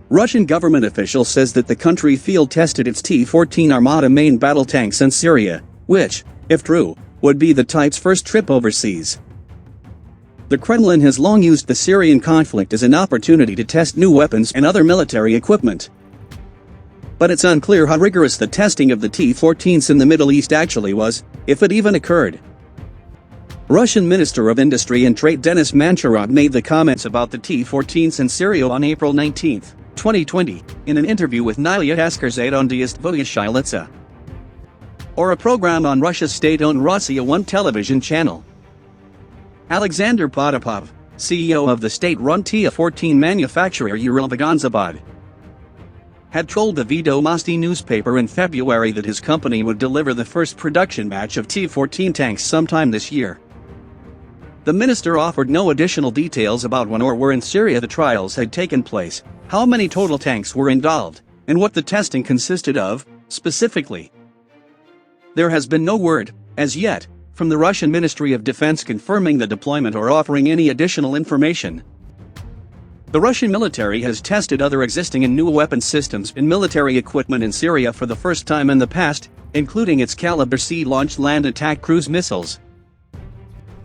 Russian government official says that the country field-tested its T-14 Armata main battle tanks in Syria, which, if true, would be the type's first trip overseas. The Kremlin has long used the Syrian conflict as an opportunity to test new weapons and other military equipment. But it's unclear how rigorous the testing of the T-14s in the Middle East actually was, if it even occurred. Russian Minister of Industry and Trade Denis Manchurov made the comments about the T-14s in Syria on April 19, 2020, in an interview with Nalia Askarzade on T-14 or a program on Russia's state-owned Rossiya 1 television channel. Alexander Potapov, CEO of the state-run T-14 manufacturer Uralvagonzabad, had told the Vedomosti newspaper in February that his company would deliver the first production batch of T-14 tanks sometime this year. The minister offered no additional details about when or where in Syria the trials had taken place, how many total tanks were involved, and what the testing consisted of, specifically. There has been no word, as yet, from the Russian Ministry of Defense confirming the deployment or offering any additional information. The Russian military has tested other existing and new weapon systems and military equipment in Syria for the first time in the past, including its Caliber C-launched land attack cruise missiles,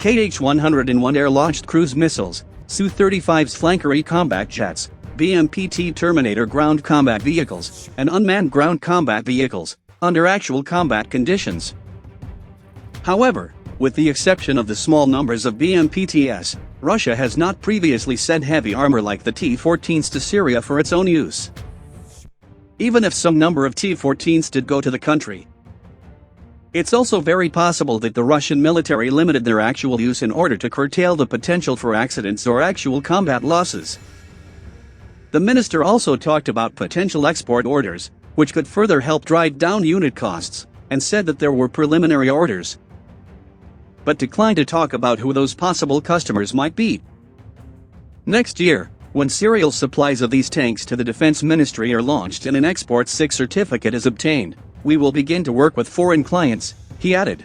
Kh-101 air-launched cruise missiles, Su-35's flanker combat jets, BMP-T Terminator ground combat vehicles, and unmanned ground combat vehicles, under actual combat conditions. However, with the exception of the small numbers of BMPTs, Russia has not previously sent heavy armor like the T-14s to Syria for its own use. Even if some number of T-14s did go to the country, it's also very possible that the Russian military limited their actual use in order to curtail the potential for accidents or actual combat losses. The minister also talked about potential export orders, which could further help drive down unit costs, and said that there were preliminary orders, but declined to talk about who those possible customers might be. Next year, when serial supplies of these tanks to the Defense Ministry are launched and an Export 6 certificate is obtained, we will begin to work with foreign clients, he added.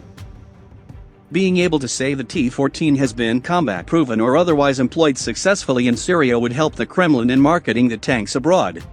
Being able to say the T-14 has been combat-proven or otherwise employed successfully in Syria would help the Kremlin in marketing the tanks abroad.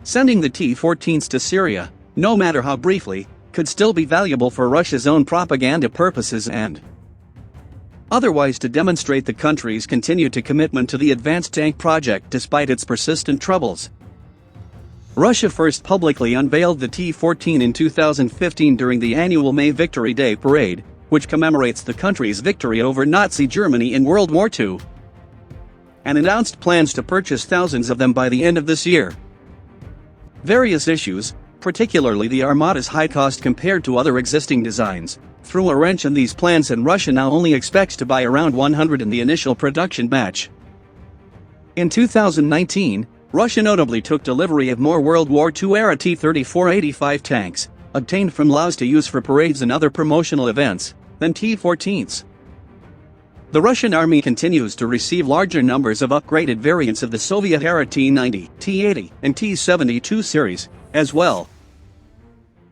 Sending the T-14s to Syria, no matter how briefly, could still be valuable for Russia's own propaganda purposes and otherwise to demonstrate the country's continued commitment to the advanced tank project despite its persistent troubles. Russia first publicly unveiled the T-14 in 2015 during the annual May Victory Day parade, which commemorates the country's victory over Nazi Germany in World War II, and announced plans to purchase thousands of them by the end of this year. Various issues, particularly the Armata's high cost compared to other existing designs, threw a wrench in these plans, and Russia now only expects to buy around 100 in the initial production batch. In 2019, Russia notably took delivery of more World War II-era T-34-85 tanks, obtained from Laos to use for parades and other promotional events, than T-14s. The Russian army continues to receive larger numbers of upgraded variants of the Soviet-era T-90, T-80, and T-72 series, as well.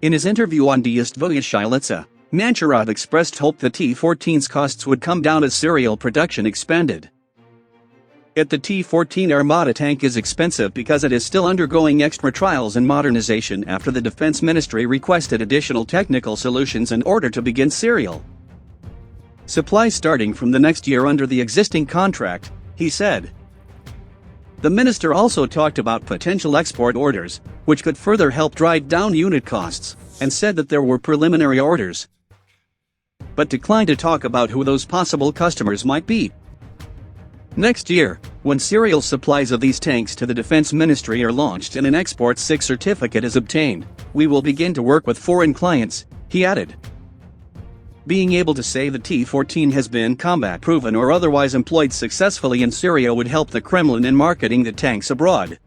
In his interview on T-14, Manchurov expressed hope the T-14's costs would come down as serial production expanded. Yet the T-14 Armata tank is expensive because it is still undergoing extra trials and modernization after the Defense Ministry requested additional technical solutions in order to begin serial supply starting from the next year under the existing contract, he said. The minister also talked about potential export orders, which could further help drive down unit costs, and said that there were preliminary orders, but declined to talk about who those possible customers might be. Next year, when serial supplies of these tanks to the Defense Ministry are launched and an Export 6 certificate is obtained, we will begin to work with foreign clients, he added. Being able to say the T-14 has been combat-proven or otherwise employed successfully in Syria would help the Kremlin in marketing the tanks abroad.